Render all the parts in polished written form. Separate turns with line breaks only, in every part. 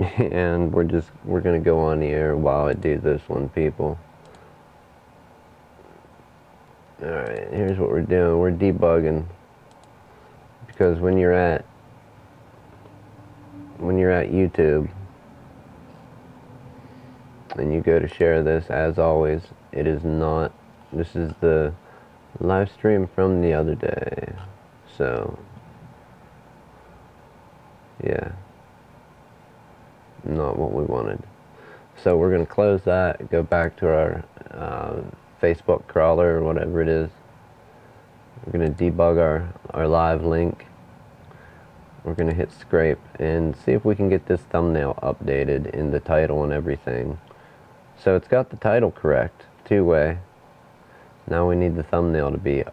and we're gonna go on the air while I do this one, people. Alright, here's what we're doing. We're debugging, because when you're at YouTube and you go to share this, as always, it is not, this is the live stream from the other day, so yeah, not what we wanted. So we're going to close that, go back to our Facebook crawler or whatever it is. We're going to debug our live link. We're going to hit scrape and see if we can get this thumbnail updated in the title and everything. So it's got the title correct, two-way. Now we need the thumbnail to be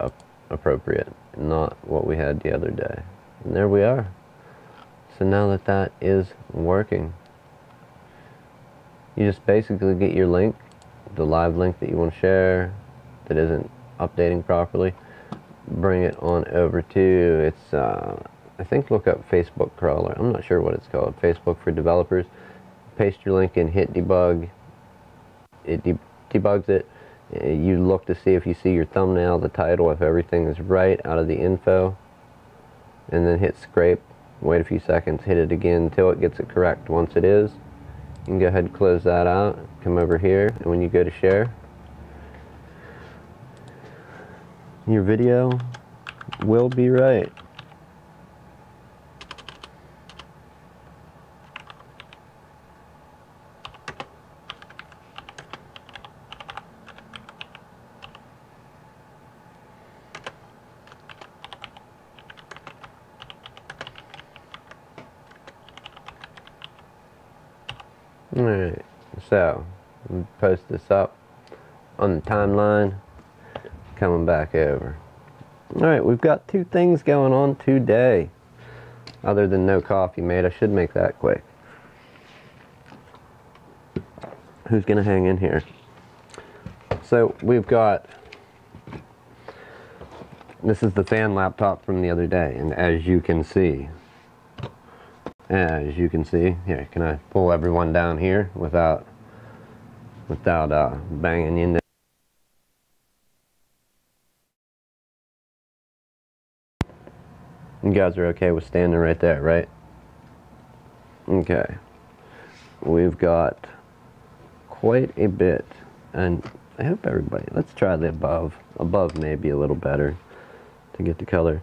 appropriate, not what we had the other day. And there we are. So now that that is working, you just basically get your link, the live link that you want to share that isn't updating properly, bring it on over to, it's, I think look up Facebook crawler, I'm not sure what it's called, Facebook for developers, paste your link in, hit debug, it debugs it, you look to see if you see your thumbnail, the title, if everything is right out of the info, and then hit scrape, wait a few seconds, hit it again until it gets it correct. Once it is, you can go ahead and close that out, come over here, and when you go to share, your video will be right. Alright, so post this up on the timeline, coming back over. Alright, we've got two things going on today, other than no coffee made. I should make that quick. Who's gonna hang in here? So we've got, this is the fan laptop from the other day, and as you can see, here, can I pull everyone down here without banging you into? You guys are okay with standing right there, right? Okay. We've got quite a bit, and I hope everybody, let's try the above. Above may be a little better to get the color.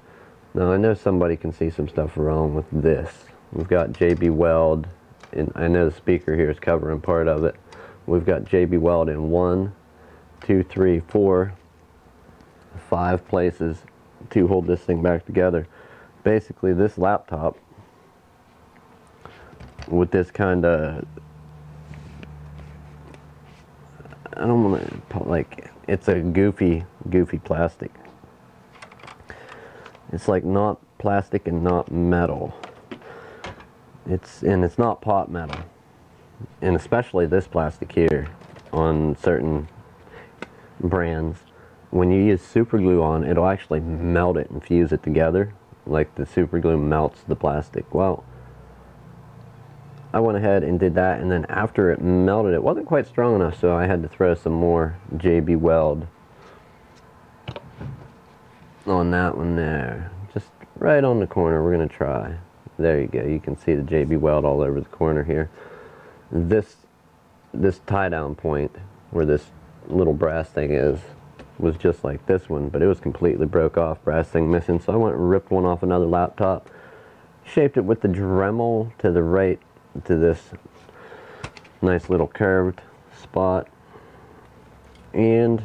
Now I know somebody can see some stuff wrong with this. We've got JB Weld, and I know the speaker here is covering part of it. We've got JB Weld in 1, 2, 3, 4, 5 places to hold this thing back together. Basically, this laptop with this kind of, I don't want to, like, it's a goofy plastic. It's like not plastic and not metal. It's not pot metal, and especially this plastic here on certain brands, when you use super glue on, it'll actually melt it and fuse it together, like the super glue melts the plastic. Well, I went ahead and did that, and then after it melted, it wasn't quite strong enough, so I had to throw some more JB Weld on that one there, just right on the corner. We're gonna try. There you go. You can see the JB Weld all over the corner here. This tie down point where this little brass thing is was just like this one, but it was completely broke off, brass thing missing. So I went and ripped one off another laptop, shaped it with the Dremel to the right to this nice little curved spot, and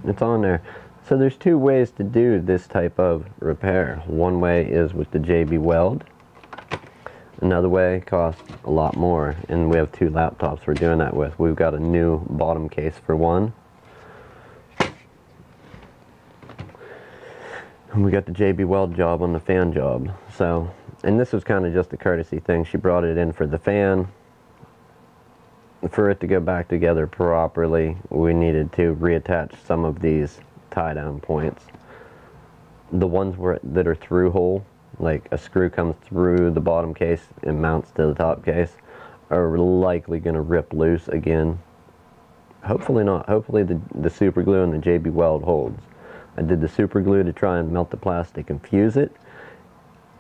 it's on there. So there's two ways to do this type of repair. One way is with the JB Weld. Another way costs a lot more, and we have two laptops we're doing that with. We've got a new bottom case for one, and we got the JB Weld job on the fan job. So, and this was kind of just a courtesy thing. She brought it in for the fan. For it to go back together properly, we needed to reattach some of these tie-down points. The ones that are through hole, like a screw comes through the bottom case and mounts to the top case, are likely going to rip loose again. Hopefully not. Hopefully the super glue and the JB Weld holds. I did the super glue to try and melt the plastic and fuse it.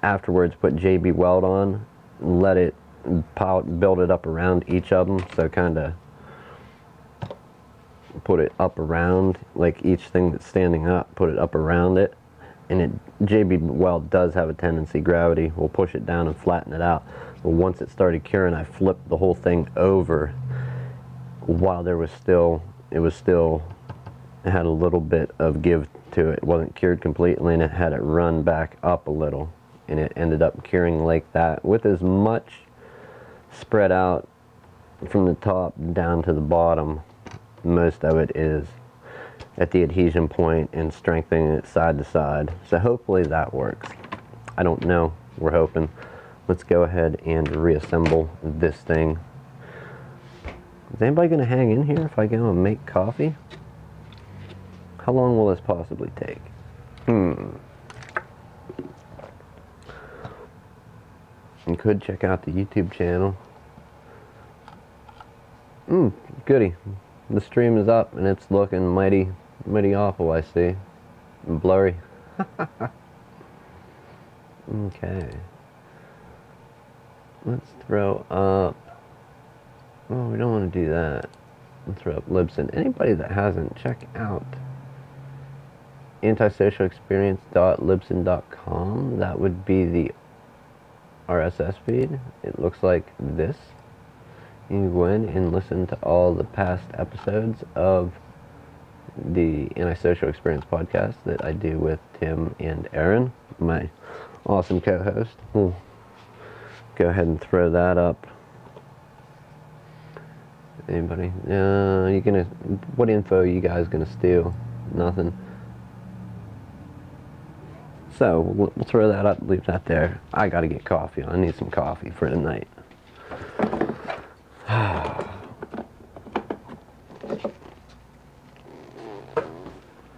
Afterwards, put JB Weld on, let it build it up around each of them, so kind of put it up around, like each thing that's standing up, put it up around it. And JB Weld does have a tendency, gravity will push it down and flatten it out. But once it started curing, I flipped the whole thing over while it had a little bit of give to it. It wasn't cured completely, and it had it run back up a little. And it ended up curing like that, with as much spread out from the top down to the bottom. Most of it is at the adhesion point and strengthening it side to side. So hopefully that works. I don't know. We're hoping. Let's go ahead and reassemble this thing. Is anybody going to hang in here if I go and make coffee? How long will this possibly take? You could check out the YouTube channel. Goody. The stream is up and it's looking mighty awful, I see. Blurry. Okay. Let's throw up. Oh, we don't want to do that. Let's throw up Libsyn. Anybody that hasn't, check out antisocialexperience.libsyn.com. That would be the RSS feed. It looks like this. You can go in and listen to all the past episodes of the Antisocial Experience podcast that I do with Tim and Aaron, my awesome co-host. We'll go ahead and throw that up. Anybody? What info are you guys gonna steal? Nothing. So we'll throw that up, leave that there. I gotta get coffee. I need some coffee for tonight.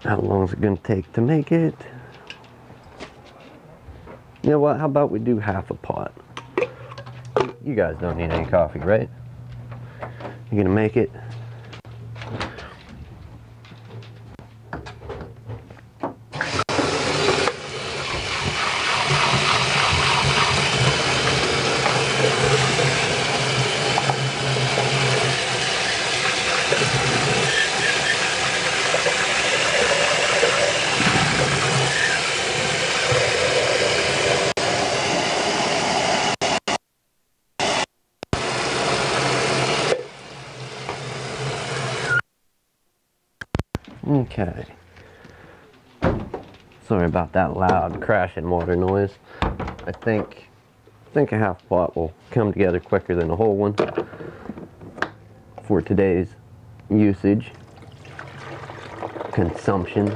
How long is it going to take to make it? You know what? How about we do half a pot? You guys don't need any coffee, right? You're going to make it? Okay. Sorry about that loud crashing water noise. I think a half pot will come together quicker than a whole one for today's usage, consumption.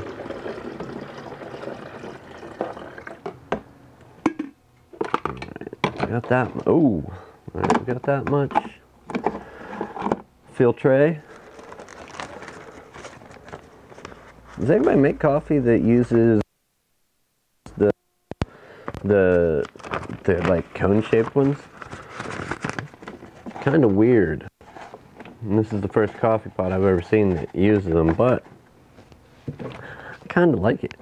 Alright, got that. Oh, alright, got that much. Filtre. Does anybody make coffee that uses the like cone-shaped ones? Kind of weird. And this is the first coffee pot I've ever seen that uses them, but I kind of like it.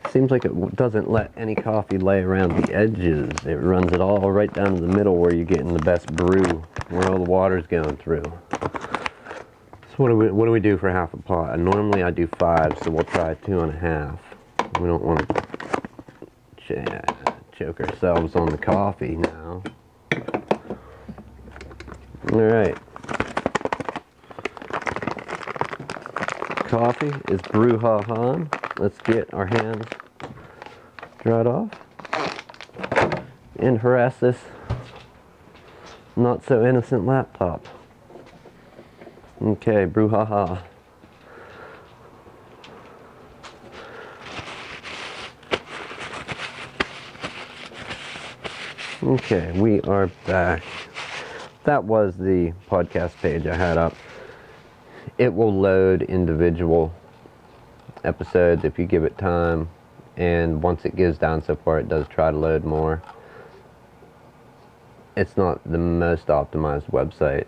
Seems like it doesn't let any coffee lay around the edges. It runs it all right down to the middle where you're getting the best brew, where all the water's going through. So what do we do for half a pot? Normally I do 5, so we'll try 2.5. We don't want to choke ourselves on the coffee now. Alright. Coffee is brouhaha. Let's get our hands dried off and harass this not so innocent laptop. Okay, brouhaha. Okay, we are back. That was the podcast page I had up. It will load individual episodes if you give it time, and once it gives down so far, it does try to load more. it's not the most optimized website.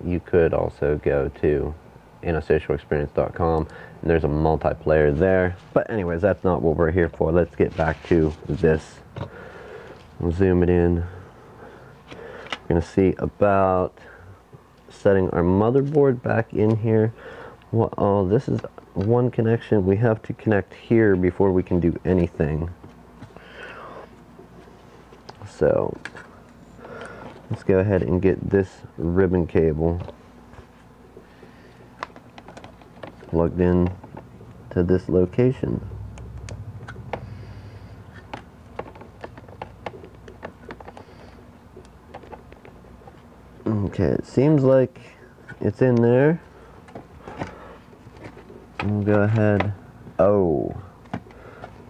You could also go to antisocialexperience.com, and there's a multiplayer there. But anyways, that's not what we're here for. Let's get back to this. We'll zoom it in. We're going to see about setting our motherboard back in here. Well, oh, this is one connection. We have to connect here before we can do anything. So let's go ahead and get this ribbon cable plugged in to this location. Okay, it seems like it's in there. We'll go ahead. Oh,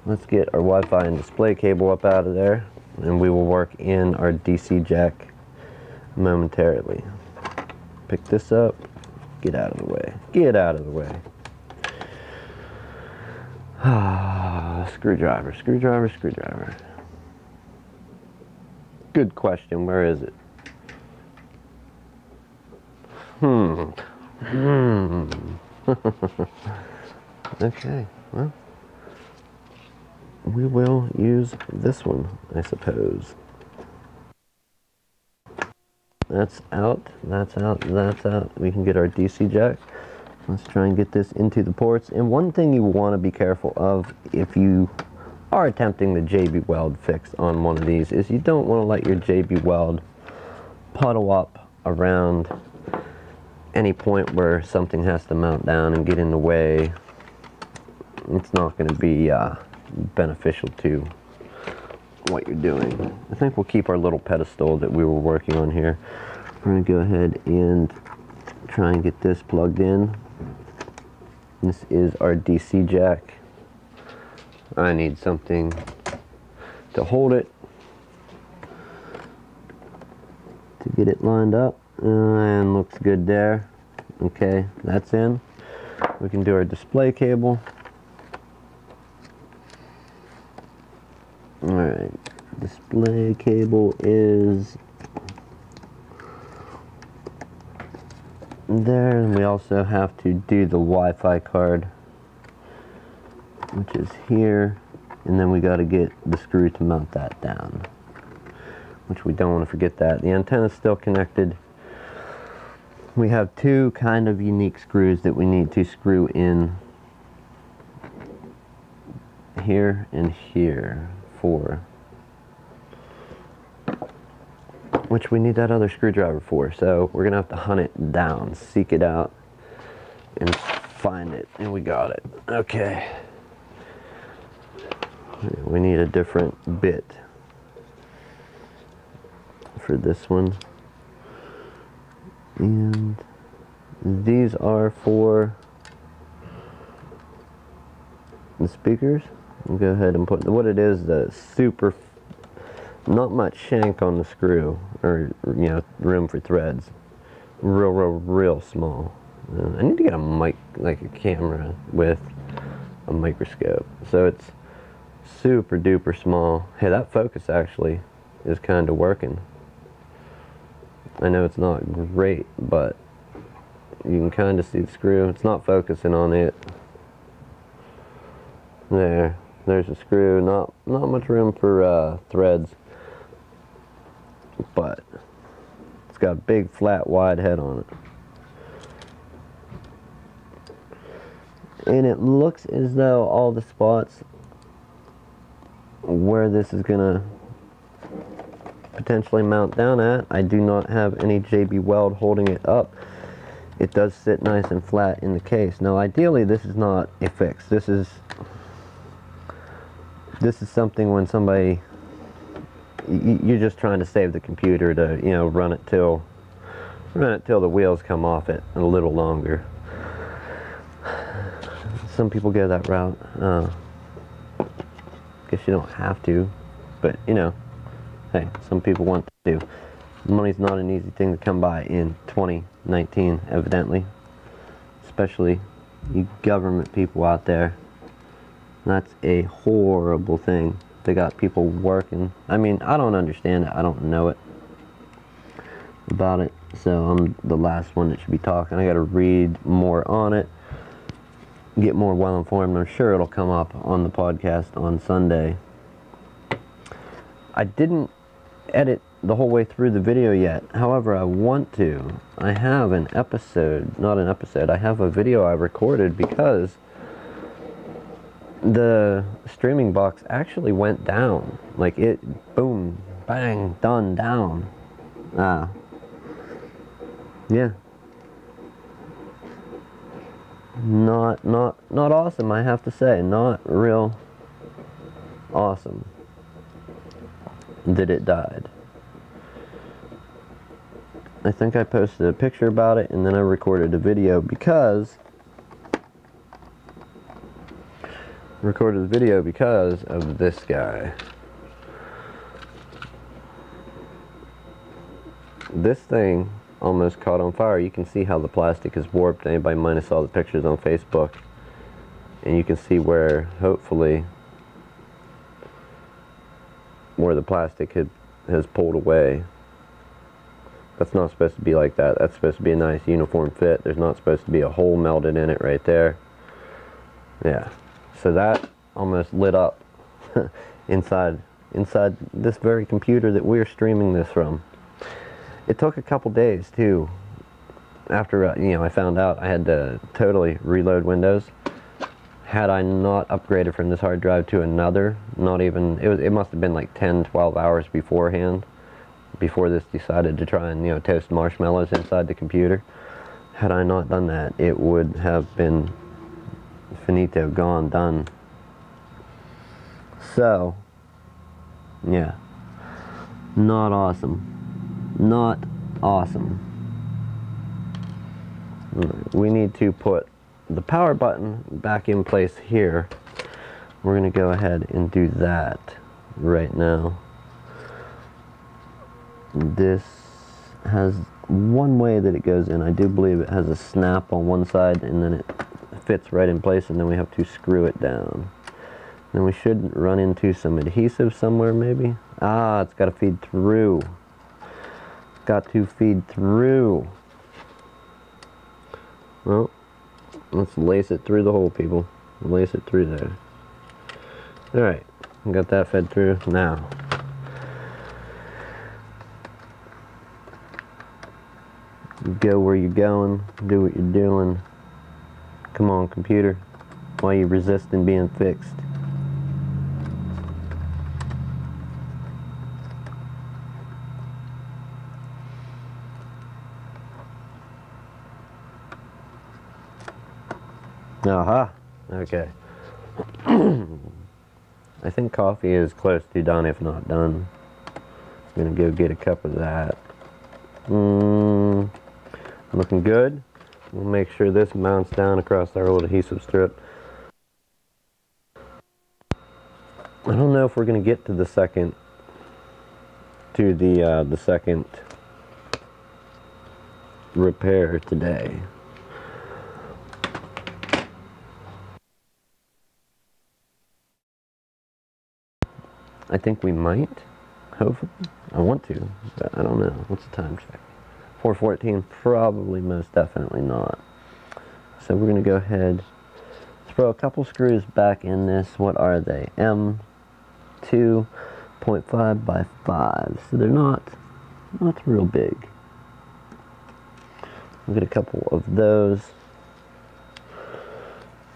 let's get our Wi-Fi and display cable up out of there, and we will work in our DC jack momentarily. Pick this up. Get out of the way. Get out of the way. Screwdriver, screwdriver, screwdriver. Good question. Where is it? Okay, well, we will use this one, I suppose. That's out, that's out, that's out. We can get our DC jack. Let's try and get this into the ports. And one thing you want to be careful of if you are attempting the JB Weld fix on one of these is you don't want to let your JB Weld puddle up around any point where something has to mount down and get in the way. It's not going to be beneficial to what you're doing. I think we'll keep our little pedestal that we were working on here. We're going to go ahead and try and get this plugged in. This is our DC jack. I need something to hold it, to get it lined up, and looks good there. Okay, that's in. We can do our display cable. Alright, display cable is there, and we also have to do the Wi-Fi card, which is here, and then we got to get the screw to mount that down, which we don't want to forget that. The antenna is still connected. We have two kind of unique screws that we need to screw in here and here for, which we need that other screwdriver for. So we're gonna have to hunt it down, seek it out, and find it. And we got it. Okay. We need a different bit for this one. And these are for the speakers. We'll go ahead and put what it is, the super, not much shank on the screw, or you know, room for threads. Real small. I need to get a mic, like a camera with a microscope. So it's super duper small. Hey, that focus actually is kind of working. I know it's not great, but you can kind of see the screw. It's not focusing on it. There's a screw. Not much room for threads, but it's got a big, flat, wide head on it. And it looks as though all the spots where this is gonna potentially mount down at, I do not have any JB Weld holding it up. It does sit nice and flat in the case. Now ideally this is not a fix. This is something when somebody, you're just trying to save the computer to, you know, run it till the wheels come off it a little longer. Some people go that route. Guess you don't have to, but you know, hey, some people want to. Money's not an easy thing to come by in 2019, evidently. Especially you government people out there. That's a horrible thing. They got people working. I mean, I don't understand it. I don't know it. about it, so I'm the last one that should be talking. I gotta read more on it, get more well informed. I'm sure it'll come up on the podcast on Sunday. I didn't edit the whole way through the video yet. However, I want to. I have an episode, not an episode, I have a video I recorded because the streaming box actually went down. Like it, boom, bang, done, down. Yeah. Not awesome, I have to say. Not real awesome that it died. I think I posted a picture about it and then I recorded a video because of this guy. This thing almost caught on fire. You can see how the plastic is warped. Anybody might have saw the pictures on Facebook, and you can see where, hopefully, where the plastic has pulled away. That's not supposed to be like that. That's supposed to be a nice uniform fit. There's not supposed to be a hole melted in it right there. Yeah, so that almost lit up inside this very computer that we're streaming this from. It took a couple days too. After I found out I had to totally reload Windows. Had I not upgraded from this hard drive to another, it must have been like 10-12 hours beforehand, before this decided to try and toast marshmallows inside the computer. Had I not done that, it would have been finito, gone, done. So yeah, not awesome. Not awesome. We need to put the power button back in place here. We're going to go ahead and do that right now. This has one way that it goes in. I do believe it has a snap on one side and then it fits right in place, and then we have to screw it down. Then we should run into some adhesive somewhere maybe. It's got to feed through. Got to feed through. Well, let's lace it through the hole, people. Lace it through there. Alright, got that fed through. Now, go where you're going, do what you're doing. Come on, computer. Why are you resisting being fixed? Aha, okay. I think coffee is close to done, if not done. I'm gonna go get a cup of that. Looking good. We'll make sure this mounts down across our old adhesive strip. I don't know if we're gonna get to the second repair today. I think we might. Hopefully. I want to, but I don't know. What's the time check? 4:14. Probably, most definitely not. So we're going to go ahead, throw a couple screws back in this. What are they? M2.5 by 5. So they're not real big. We'll get a couple of those.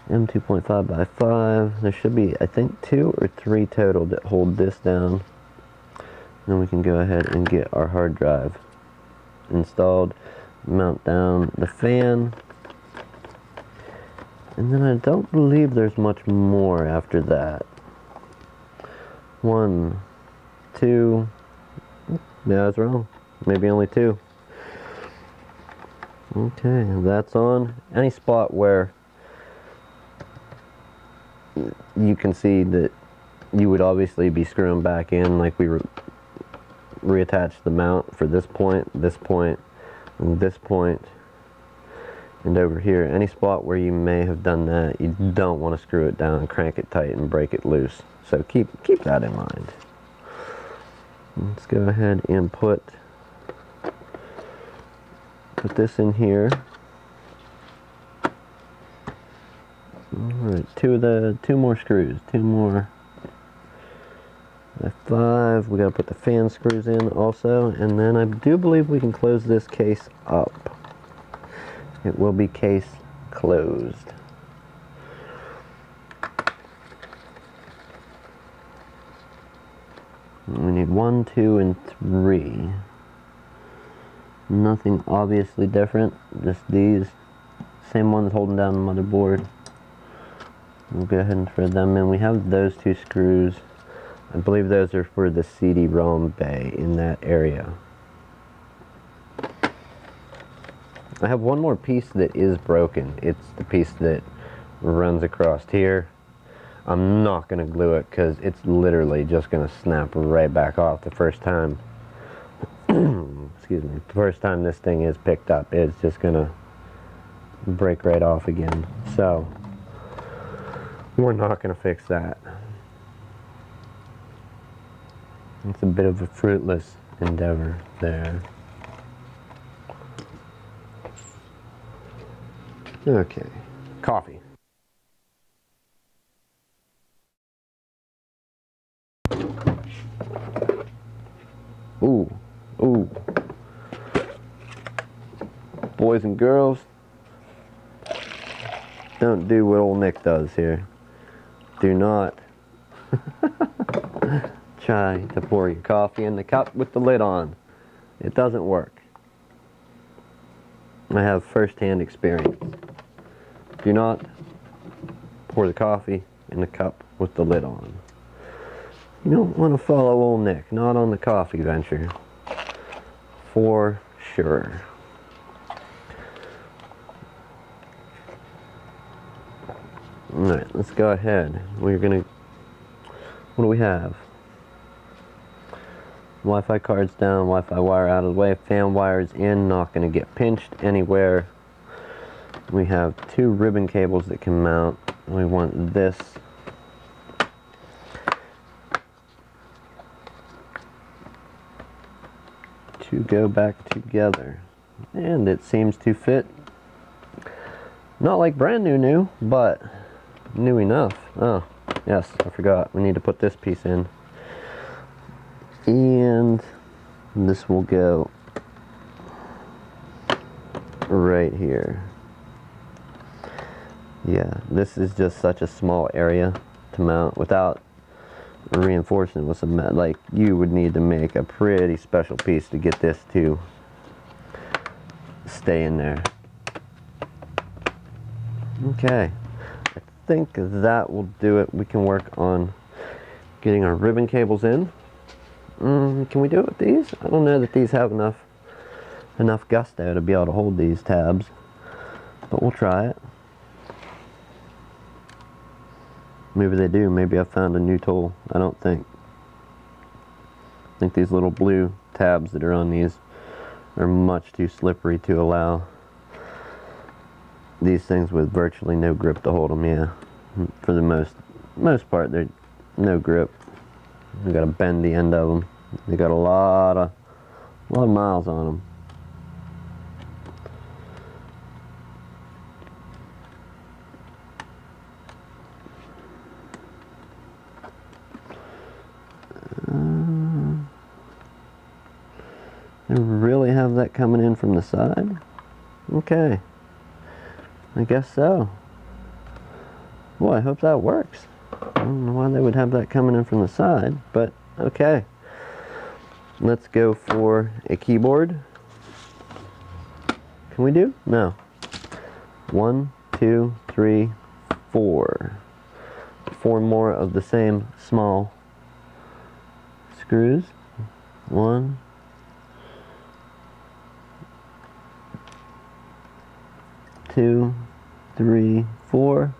M2.5 by 5. There should be, I think, 2 or 3 total that hold this down. Then we can go ahead and get our hard drive installed, mount down the fan, and then I don't believe there's much more after that. 1, 2, yeah, I was wrong. Maybe only 2. Okay, that's on. Any spot where you can see that you would obviously be screwing back in, like we reattach the mount for this point, and this point, and over here. Any spot where you may have done that, you don't want to screw it down, crank it tight, and break it loose. So keep that in mind. Let's go ahead and put Put this in here. Alright, two more screws. Two more. F5. We gotta put the fan screws in also, and then I do believe we can close this case up. It will be case closed. We need 1, 2, and 3. Nothing obviously different. Just these. Same ones holding down the motherboard. We'll go ahead and thread them in. We have those 2 screws. I believe those are for the CD-ROM bay in that area. I have one more piece that is broken. It's the piece that runs across here. I'm not going to glue it because it's literally just going to snap right back off the first time. Excuse me. The first time this thing is picked up, it's just going to break right off again. So, we're not going to fix that. It's a bit of a fruitless endeavor there. Okay, coffee. Ooh, ooh. Boys and girls, don't do what old Nick does here. Do not try to pour your coffee in the cup with the lid on. It doesn't work. I have first-hand experience. Do not pour the coffee in the cup with the lid on. You don't want to follow old Nick, not on the coffee venture. For sure. Alright, let's go ahead. We're gonna... What do we have? Wi-Fi cards down, Wi-Fi wire out of the way, fan wires in, not going to get pinched anywhere. We have 2 ribbon cables that can mount. We want this to go back together. And it seems to fit. Not like brand new, but new enough. Oh, yes, I forgot. We need to put this piece in. And this will go right here. Yeah, this is just such a small area to mount without reinforcing with some, like, you would need to make a pretty special piece to get this to stay in there. Okay, I think that will do it. We can work on getting our ribbon cables in. Can we do it with these? I don't know that these have enough gusto to be able to hold these tabs, but we'll try it. Maybe they do. Maybe I found a new tool. I don't think. I think these little blue tabs that are on these are much too slippery to allow these things with virtually no grip to hold them. Yeah, for the most part, they're no grip. We got to bend the end of them. They got a lot of miles on them. They really have that coming in from the side? Okay. I guess so. Boy, I hope that works. I don't know why they would have that coming in from the side, but okay. Let's go for a keyboard. Can we do? No. 1, 2, 3, 4. 4 more of the same small screws. 1, 2, 3, 4.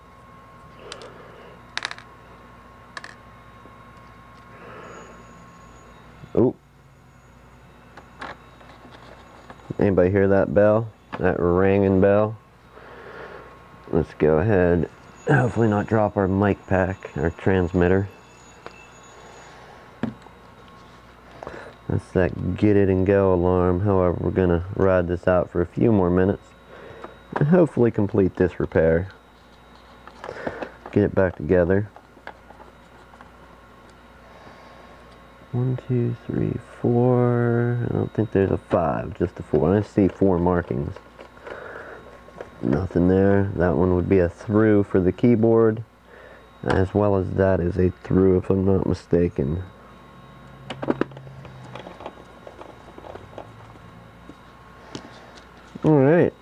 Oh. Anybody hear that bell? That ringing bell? Let's go ahead. Hopefully not drop our mic pack, our transmitter. That's that get it and go alarm. However, we're gonna ride this out for a few more minutes and hopefully complete this repair. Get it back together. 1, 2, 3, 4. I don't think there's a 5, just a 4. I see 4 markings. Nothing there. That one would be a through for the keyboard, as well as that is a through if I'm not mistaken. Alright,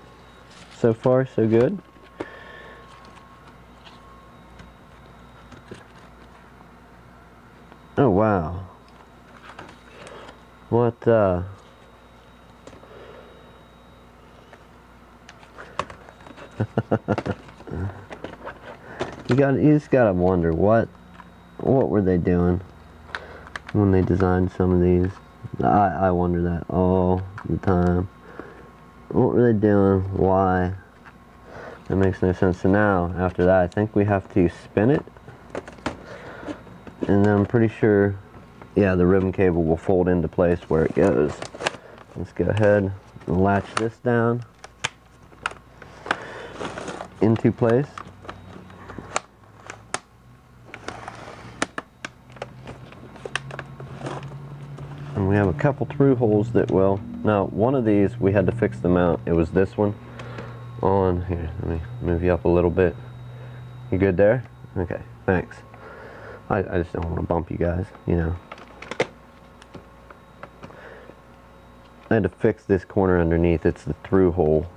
so far so good. Oh wow. What you just gotta wonder what were they doing when they designed some of these. I wonder that all the time. What were they doing? Why? That makes no sense. So now, after that, I think we have to spin it. And then I'm pretty sure, yeah, the ribbon cable will fold into place where it goes. Let's go ahead and latch this down into place. And we have a couple through holes that will. Now, one of these we had to fix the mount. It was this one on here. Let me move you up a little bit. You good there? Okay, thanks. I just don't want to bump you guys, you know. I had to fix this corner underneath. It's the through hole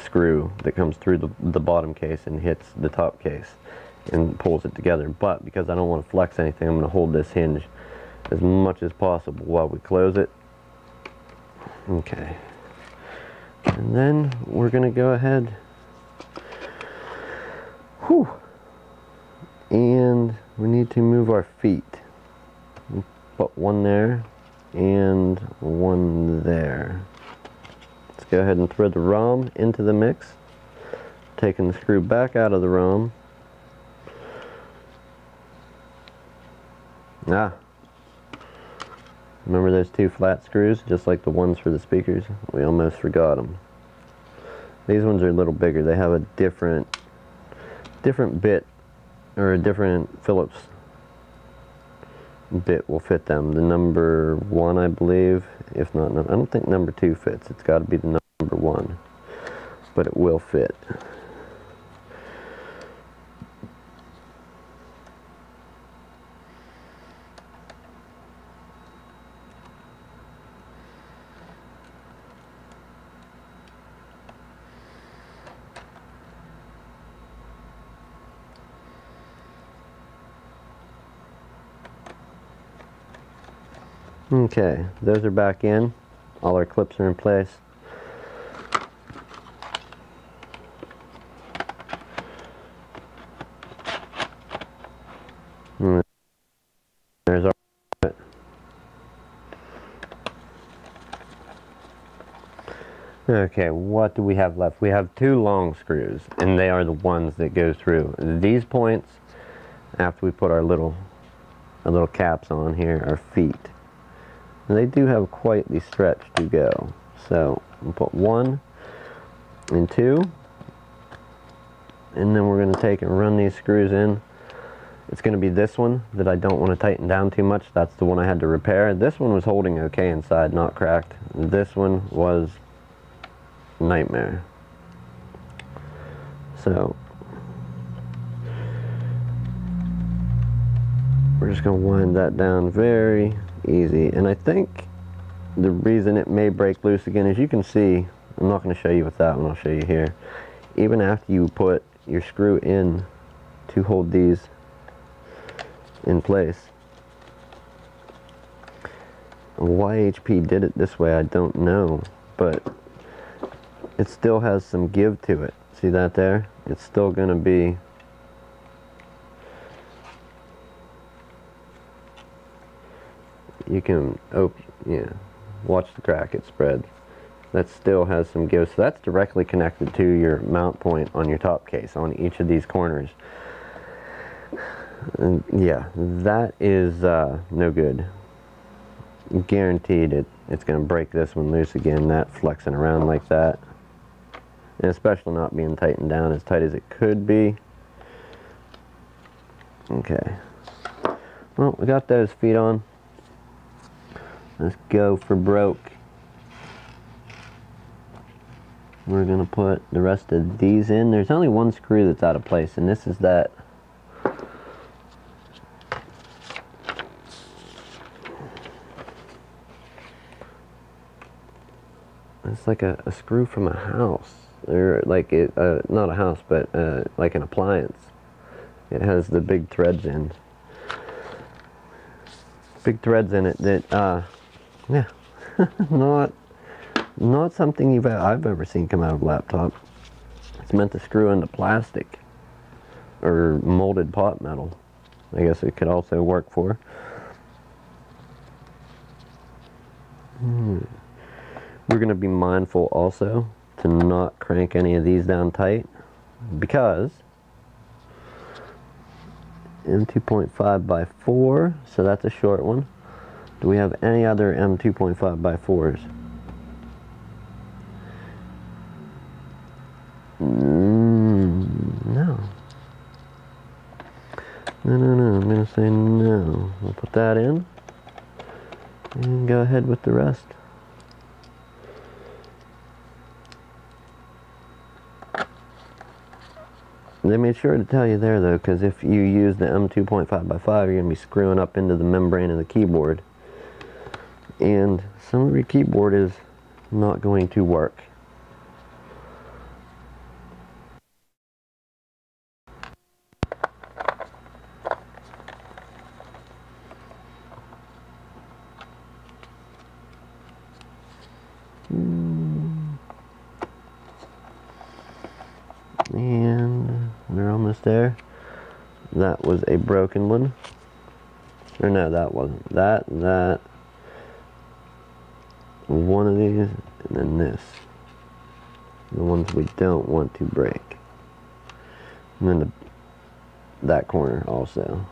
screw that comes through the bottom case and hits the top case and pulls it together. But because I don't want to flex anything, I'm going to hold this hinge as much as possible while we close it. Okay. And then we're going to go ahead. Whew. And we need to move our feet. Put one there and one there. Let's go ahead and thread the ROM into the mix. Taking the screw back out of the ROM. Remember those 2 flat screws, just like the ones for the speakers? We almost forgot them. These ones are a little bigger. They have a different bit, or a different Phillips bit will fit them. The number 1, I believe, if not, I don't think number 2 fits. It's got to be the number 1, but it will fit. Okay, those are back in. All our clips are in place. And there's our... Okay, what do we have left? We have 2 long screws, and they are the ones that go through. These points, after we put our little caps on here, are feet. And they do have quite the stretch to go. So we'll put 1 and 2, and then we're going to take and run these screws in. It's going to be this one that I don't want to tighten down too much. That's the one I had to repair. This one was holding okay inside, not cracked. This one was a nightmare. So we're just going to wind that down very easy. And I think the reason it may break loose again, as you can see, I'm not going to show you with that one, I'll show you here. Even after you put your screw in to hold these in place. Why HP did it this way, I don't know, but it still has some give to it. See that there? It's still going to be you can watch the crack it spread. That still has some give, so that's directly connected to your mount point on your top case on each of these corners. And yeah, that is no good. guaranteed it's going to break this one loose again, that flexing around like that. And especially not being tightened down as tight as it could be. Okay. Well, we got those feet on. Let's go for broke. We're going to put the rest of these in. There's only one screw that's out of place, and this is that. It's like a screw from a house, or like not a house, but like an appliance. It has the big threads in. Big threads in it that, yeah, not something I've ever seen come out of a laptop. It's meant to screw into plastic or molded pot metal. I guess it could also work for. We're going to be mindful also to not crank any of these down tight, because M2.5 by 4, so that's a short one. Do we have any other M2.5 by 4s? No. No, I'm going to say no. We'll put that in and go ahead with the rest. They made sure to tell you there though, because if you use the M2.5 by 5, you're going to be screwing up into the membrane of the keyboard. And some of your keyboard is not going to work. And we're almost there. That was a broken one. Or no, that wasn't. That, one of these, and then this. The ones we don't want to break. And then that corner also.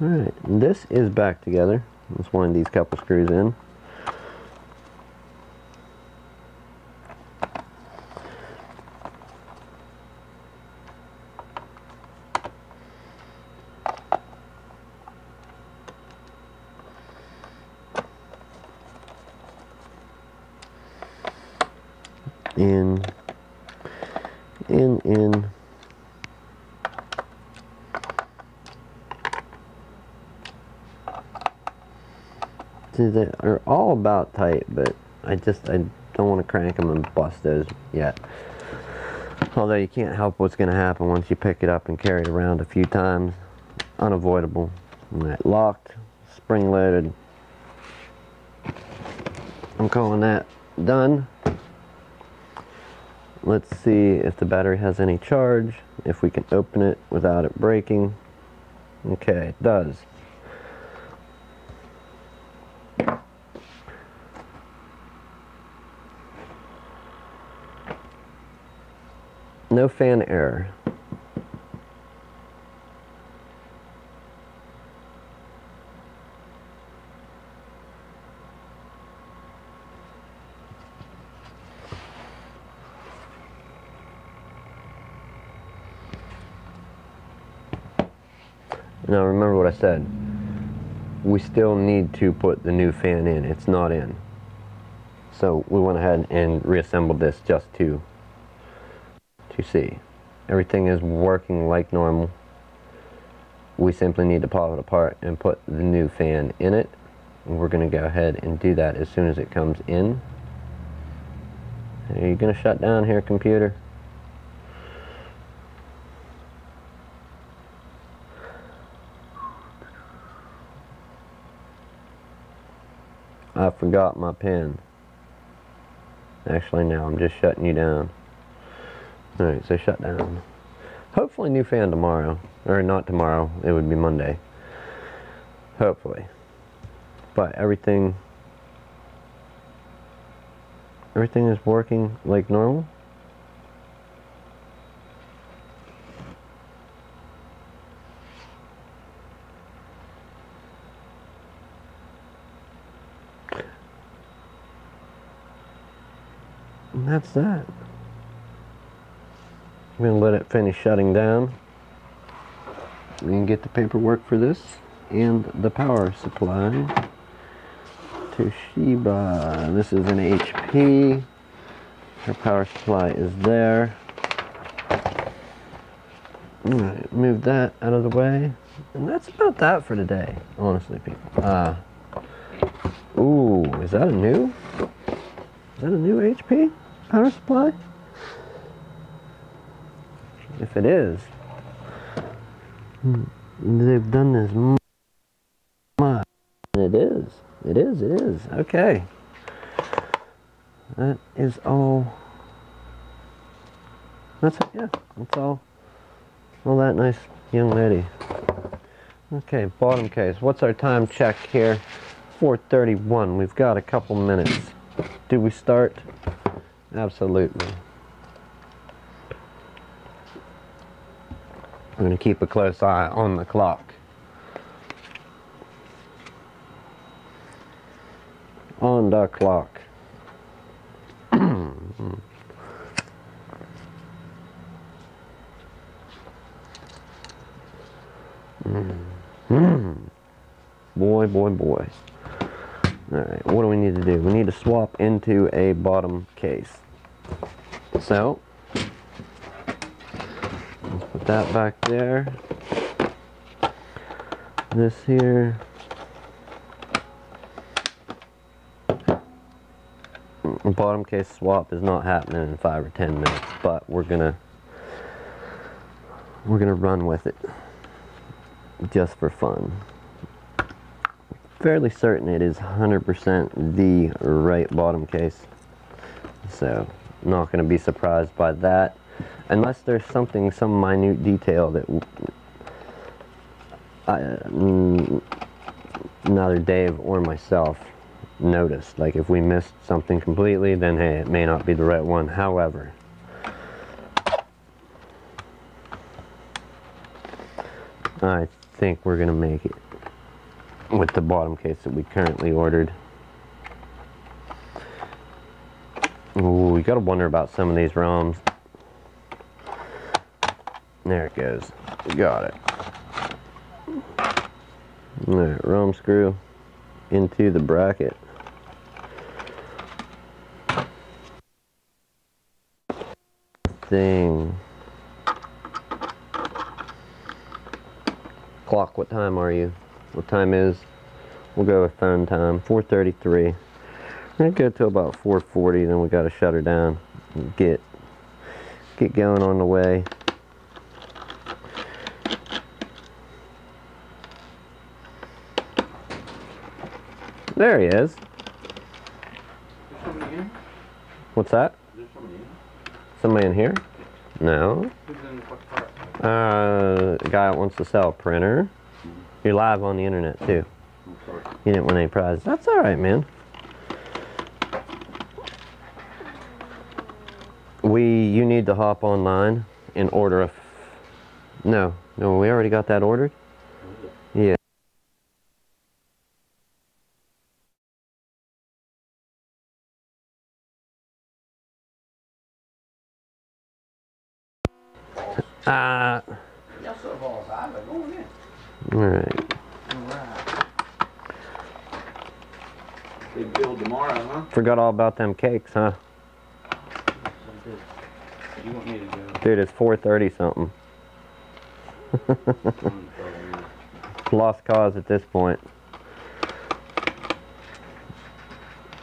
Alright, this is back together. Let's wind these couple screws in. In. See, they are all about tight, but I don't want to crank them and bust those yet. Although you can't help what's going to happen once you pick it up and carry it around a few times. Unavoidable. Right, locked, spring loaded. I'm calling that done. Let's see if the battery has any charge, if we can open it without it breaking. Okay, it does. No fan error. Now remember what I said. We still need to put the new fan in. It's not in. So we went ahead and reassembled this just to see. Everything is working like normal. We simply need to pop it apart and put the new fan in it. And we're going to go ahead and do that as soon as it comes in. Are you going to shut down here, computer? I forgot my pen. Actually, no, I'm just shutting you down. Alright, so shut down. Hopefully new fan tomorrow. Or not tomorrow, it would be Monday. Hopefully. But everything is working like normal. And that's that. I'm going to let it finish shutting down. We can get the paperwork for this and the power supply. Toshiba. This is an HP. Our power supply is there. Alright, move that out of the way. And that's about that for today, honestly, people. Ooh, is that a new HP power supply? If it is, they've done this much. It is. Okay. That is all. That's all that nice young lady. Okay, bottom case. What's our time check here? 4:31. We've got a couple minutes. Do we start? Absolutely. I'm going to keep a close eye on the clock. On the clock. Boy. Alright, what do we need to do? We need to swap into a bottom case. So, let's put that back there. This here. Bottom case swap is not happening in 5 or 10 minutes, but we're gonna run with it just for fun. Fairly certain it is 100% the right bottom case, so not going to be surprised by that unless there's some minute detail that neither Dave or myself noticed. Like if we missed something completely, then hey, it may not be the right one. However, I think we're gonna make it with the bottom case that we currently ordered. Ooh, you gotta wonder about some of these ROMs. There it goes. Got it. Alright, ROM screw into the bracket. Thing. Clock, what time are you? What time is? We'll go with phone time. 4:33. We're gonna go to about 4:40, then we gotta shut her down and get going on the way. There he is.
Somebody in?
What's that?
Is there somebody in?
Somebody in here? No.
Who's in what part?
A guy that wants to sell a printer. You're live on the internet too.
I'm sorry.
You didn't win any prizes. That's alright, man. You need to hop online and order a... No, we already got that ordered? Yeah. Alright.
Big build tomorrow, huh?
Forgot all about them cakes, huh?
You want me to go?
Dude, it's 4:30 something. Lost cause at this point.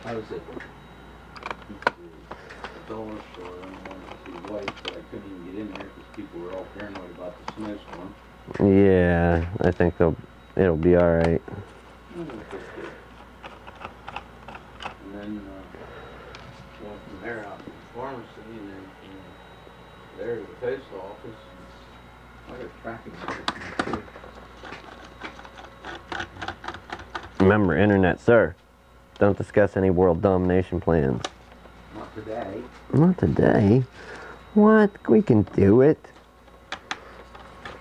I was at the dollar store and I wanted to see white, but I couldn't even get in there because people were all paranoid about the snowstorm.
Yeah, I think it'll be alright.
And then went from there out to the pharmacy and then from there to the post office. I got tracking numbers.
Remember, internet, sir. Don't discuss any world domination plans.
Not today.
Not today. What? We can do it.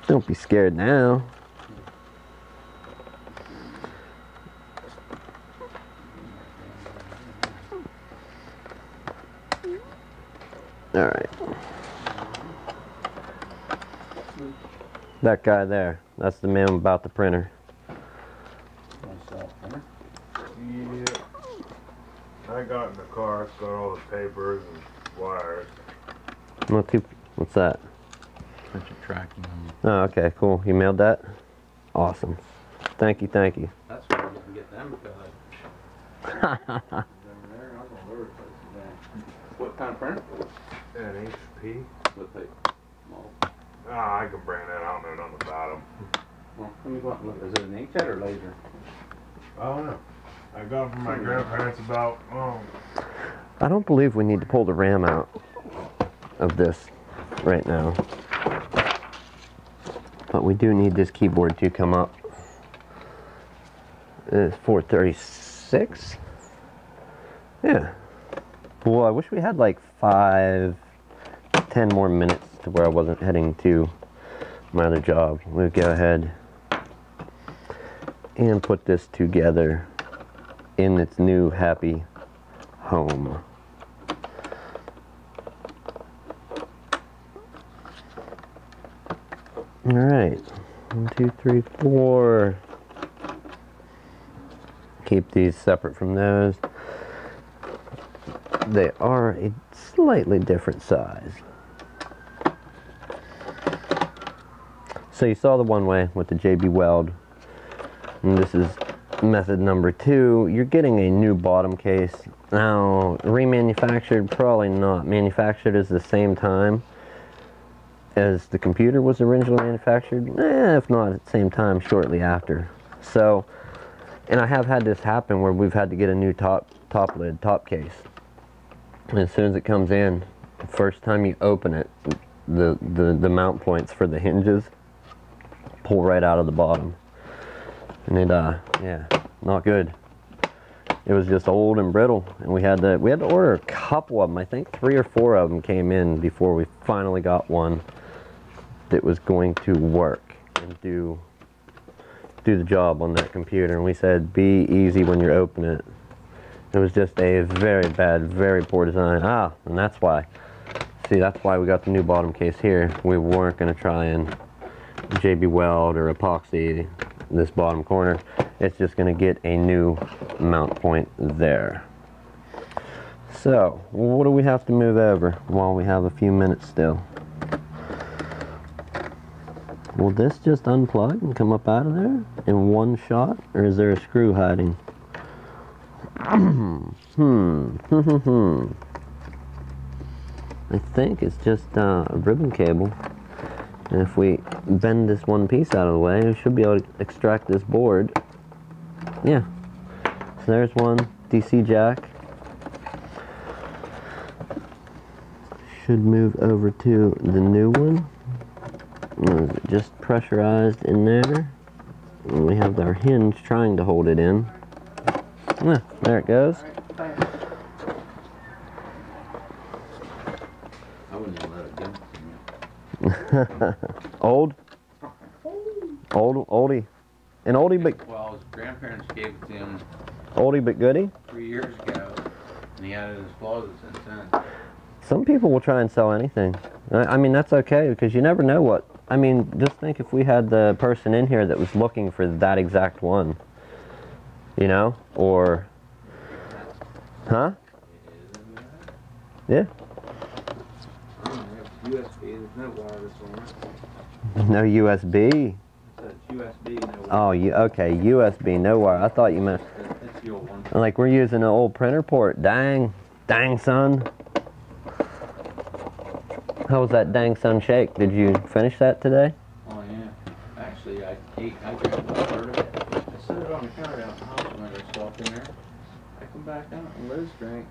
Don't be scared now. Alright. That guy there, that's the man about the printer.
Yeah. I got in the car, it's got all the papers and wires.
What's that?
Such a tracking number.
Oh, okay, cool. You mailed that? Awesome. Thank you, thank you.
That's where you can get them cut. What kind of printer?
An HP.
What type? Well,
I can bring that. I don't know nothing about them.
well, let me go out and look. Is it an inkjet or laser?
I don't know. I got it from my grandparents about,
I don't believe we need to pull the RAM out of this right now. But we do need this keyboard to come up. It's 436. Yeah. Well, I wish we had like 5, 10 more minutes to where I wasn't heading to my other job. We'll go ahead and put this together in its new happy home. All right, 1, 2, 3, 4. Keep these separate from those. They are a slightly different size. So you saw the one way with the JB Weld, and this is method number 2. You're getting a new bottom case. Now, remanufactured, probably not. Manufactured is the same time as the computer was originally manufactured, if not at the same time, shortly after. So, and I have had this happen where we've had to get a new top case. And as soon as it comes in, the first time you open it, the mount points for the hinges pull right out of the bottom. And it, yeah, not good. It was just old and brittle, and we had to order a couple of them. I think 3 or 4 of them came in before we finally got one that was going to work and do the job on that computer. And we said, be easy when you open it. It was just a very bad, very poor design. And that's why. See, that's why we got the new bottom case here. We weren't going to try and JB Weld or epoxy this bottom corner. It's just going to get a new mount point there. So, what do we have to move over while we have a few minutes still? Will this just unplug and come up out of there in one shot? Or is there a screw hiding? I think it's just a ribbon cable. And if we bend this one piece out of the way, we should be able to extract this board. Yeah. So there's one DC jack. Should move over to the new one. Just pressurized in there. And we have our hinge trying to hold it in. Yeah, there it goes.
I wouldn't even let it go.
Old? Oldie. An oldie but...
Well, his grandparents gave it to him
Oldie but goodie?
3 years ago, and he had it in his closet since then.
Some people will try and sell anything. I mean, that's okay, because you never know what... I mean, just think if we had the person in here that was looking for that exact one. You know? Or... Huh? Yeah.
USB, there's no wireless on it.
No USB?
It's USB, no wireless.
Oh, okay, USB, no wire. I thought you meant...
It's the old one.
Like we're using an old printer port. Dang, son. How was that dang son shake? Did you finish that today?
Oh yeah. Actually, I grabbed a third of it. I set it on the counter out in the house when I got stopped in there. I come back out and Liz drank.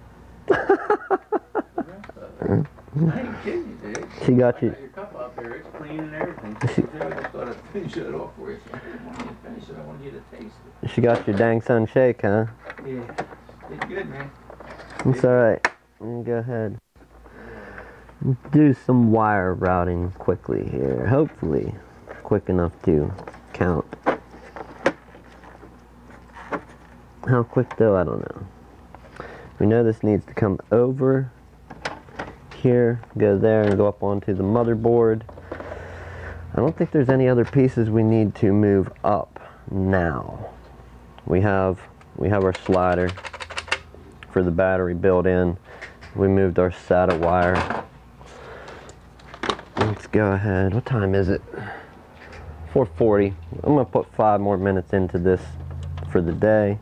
I ain't kidding you, dude.
She got you.
I got your cup out there. It's clean and everything. I just thought I'd finish it off for you. So I didn't want you to finish it. I wanted you to taste it.
She got your dang son shake, huh?
Yeah. It's good, man.
It's alright. Let me go ahead. Do some wire routing quickly here. Hopefully quick enough to count. How quick though, I don't know. We know this needs to come over here, go there, and go up onto the motherboard. I don't think there's any other pieces we need to move up now. We have our slider for the battery built in. We moved our SATA wire. Let's go ahead. What time is it? 4:40. I'm gonna put 5 more minutes into this for the day.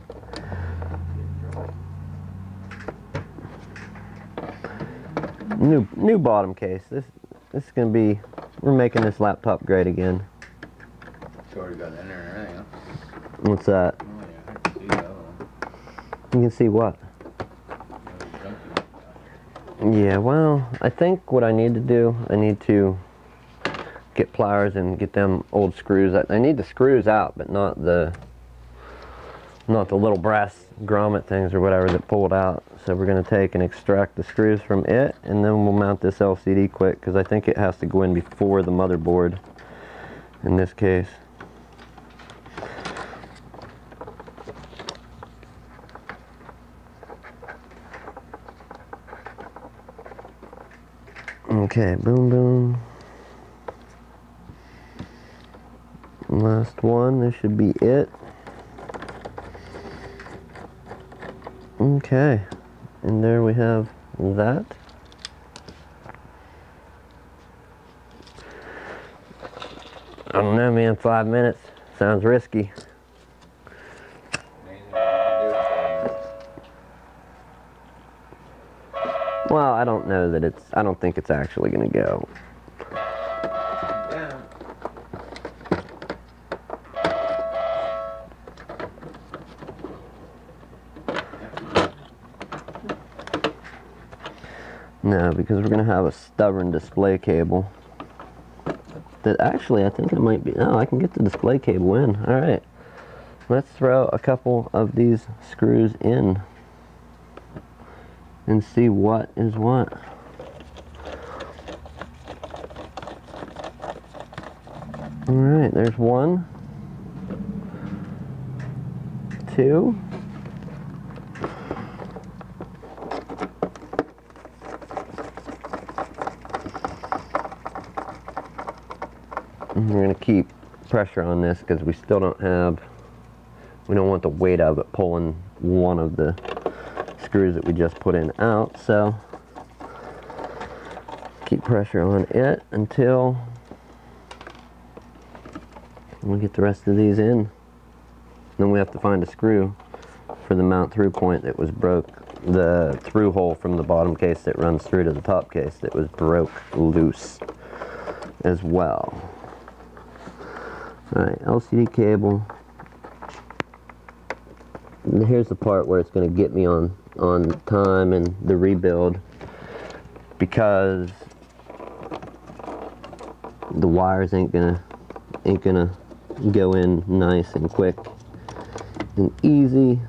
New bottom case. This is gonna be. We're making this laptop great again.
It's already got in there and everything, huh?
What's that?
Oh yeah, I can see that one.
You can see what? Yeah, well, I think what I need to do, I need to get pliers and get them old screws. I need the screws out, but not the little brass grommet things or whatever that pulled out. So we're going to take and extract the screws from it, and then we'll mount this LCD quick, because I think it has to go in before the motherboard in this case. Okay, boom, boom. Last one, this should be it. Okay, and there we have that. I don't know, man, 5 minutes sounds risky. Well, I don't know that I don't think it's actually gonna go.
Yeah.
No, because we're gonna have a stubborn display cable. That actually, I think it might be, oh, I can get the display cable in. All right, let's throw a couple of these screws in and see what is what. All right, there's 1, 2. And we're going to keep pressure on this because we still don't want the weight of it pulling one of the screws that we just put in out. So keep pressure on it until we get the rest of these in. Then we have to find a screw for the mount through point that was broke. The through hole from the bottom case that runs through to the top case that was broke loose as well. Alright, LCD cable. And here's the part where it's going to get me on time and the rebuild, because the wires ain't gonna go in nice and quick and easy.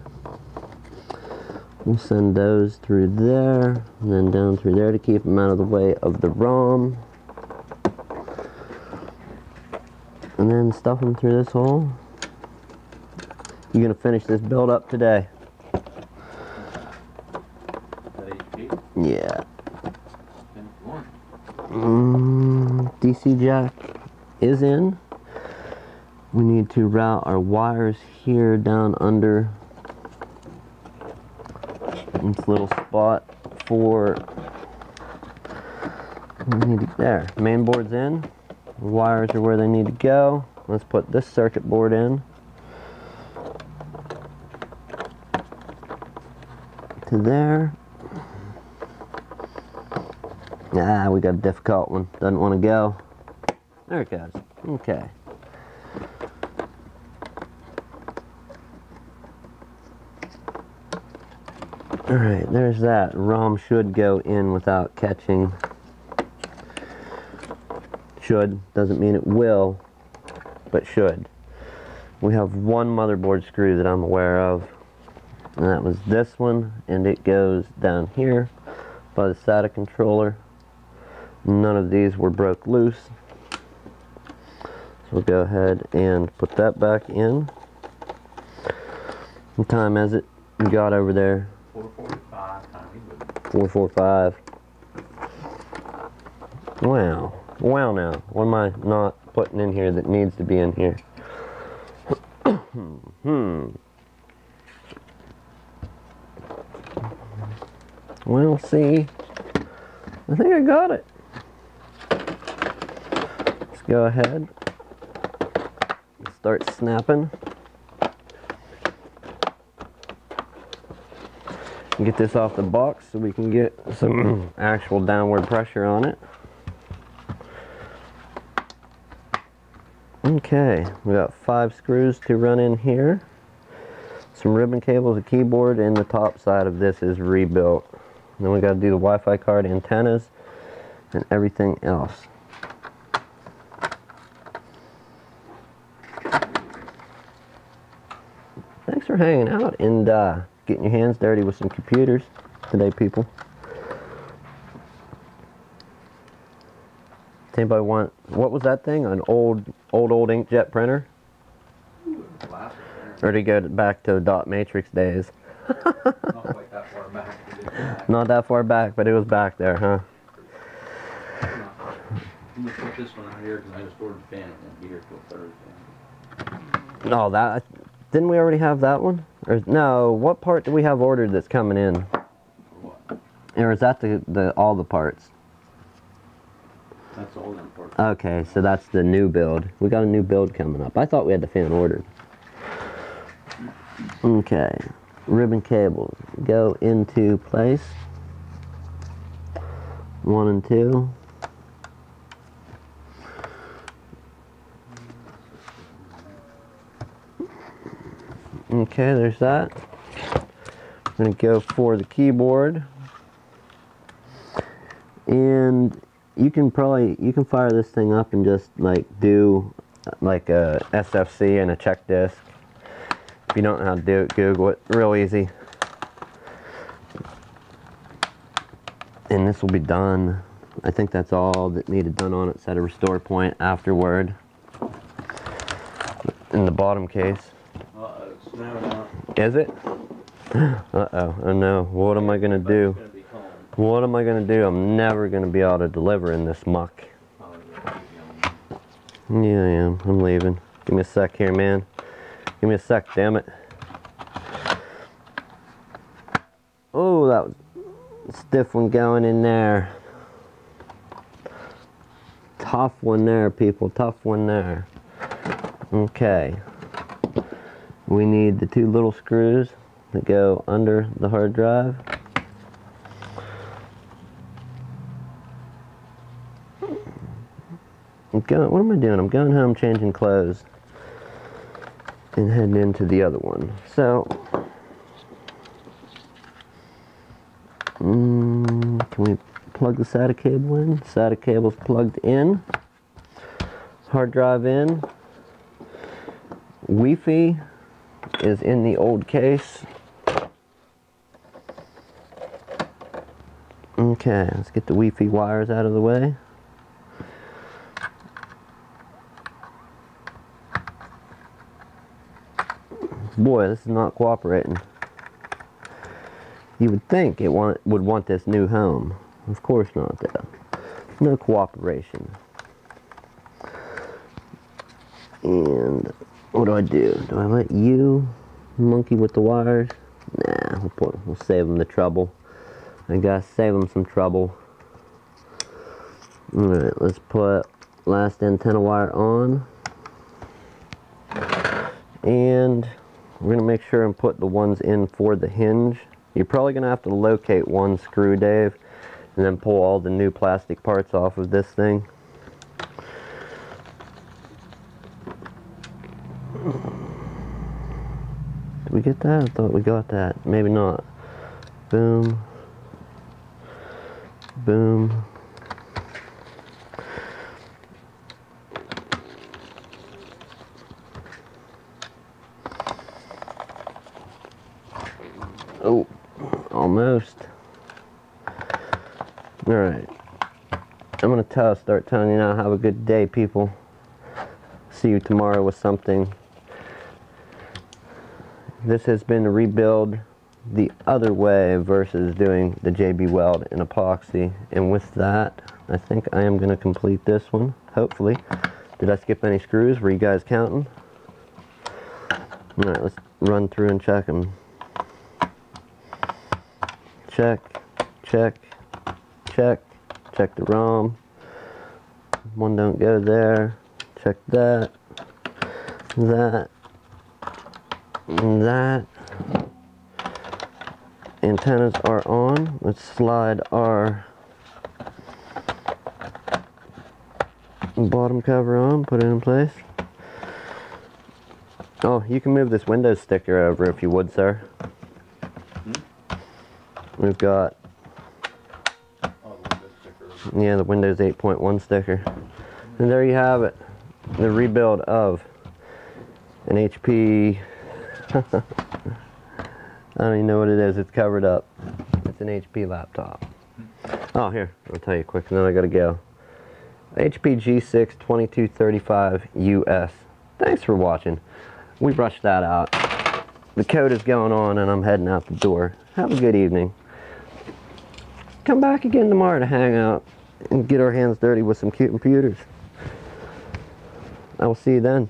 We'll send those through there and then down through there to keep them out of the way of the ROM. And then stuff them through this hole. You're gonna finish this build up today. Yeah. DC jack is in. We need to route our wires here down under this little spot for, there, main board's in. Wires are where they need to go. Let's put this circuit board in. To there. Ah, we got a difficult one. Doesn't want to go. There it goes. Okay. Alright, there's that. ROM should go in without catching. Should. Doesn't mean it will, but should. We have one motherboard screw that I'm aware of, and that was this one, and it goes down here by the SATA controller. None of these were broke loose. So we'll go ahead and put that back in. What time is it? You got over there?
4:45.
4:45. Wow. Wow now. What am I not putting in here that needs to be in here? Well, see, I think I got it. Let's go ahead and start snapping. Get this off the box so we can get some actual downward pressure on it. Okay, we got 5 screws to run in here. Some ribbon cables, a keyboard, and the top side of this is rebuilt. Then we got to do the Wi-Fi card, antennas, and everything else. Thanks for hanging out and getting your hands dirty with some computers today, people. Does anybody want, what was that thing? An old inkjet printer? Or did he go back to dot matrix days?
Not quite that far back.
Not that far back, but it was back there, huh?
I'm gonna put this one out here because I just ordered the fan. It won't be here till Thursday.
No, that, didn't we already have that one? Or no, what part do we have ordered that's coming in?
What?
Or is that the all the parts?
That's all important.
Okay, so that's the new build. We got a new build coming up. I thought we had the fan ordered. Okay, ribbon cables go into place. 1 and 2. Okay, there's that. I'm gonna go for the keyboard, and you can fire this thing up and just like do like a SFC and a check disk. If you don't know how to do it, Google it. Real easy. And this will be done. I think that's all that needed done on it. Set a restore point afterward. In the bottom case.
It's snapping out.
Is it? Uh-oh. Oh no. What am I gonna do? What am I gonna do? I'm never gonna be able to deliver in this muck. Yeah, I am. I'm leaving. Give me a sec here, man. Give me a sec, damn it. Oh, that was a stiff one going in there. Tough one there, people. Tough one there. Okay. We need the 2 little screws that go under the hard drive. What am I doing? I'm going home, changing clothes, and heading into the other one. So, can we plug the SATA cable in? SATA cable's plugged in. Hard drive in. Wi-Fi is in the old case. Okay, let's get the Wi-Fi wires out of the way. Boy, this is not cooperating. You would think it would want this new home. Of course not, though. No cooperation. And what do? Do I let you monkey with the wires? Nah, we'll save them the trouble. I gotta save them some trouble. Alright, let's put last antenna wire on. And we're gonna make sure and put the ones in for the hinge. You're probably gonna have to locate one screw, Dave, and then pull all the new plastic parts off of this thing. Did we get that? I thought we got that. Maybe not. Boom. Boom. Oh, almost. Alright. I'm going to start telling you now, have a good day, people. See you tomorrow with something. This has been a rebuild the other way versus doing the JB Weld in epoxy. And with that, I think I am going to complete this one, hopefully. Did I skip any screws? Were you guys counting? Alright, let's run through and check them. Check, check, check, check the ROM. One don't go there. Check that, that, and that. Antennas are on. Let's slide our bottom cover on, put it in place. Oh, you can move this Windows sticker over if you would, sir. We've got, yeah, the Windows 8.1 sticker. And there you have it, the rebuild of an HP. I don't even know what it is, it's covered up. It's an HP laptop. Oh, here, I'll tell you quick and then I gotta go. HP G6 2235 US. Thanks for watching. We rushed that out. The code is going on and I'm heading out the door. Have a good evening. Come back again tomorrow to hang out and get our hands dirty with some cute computers. I will see you then.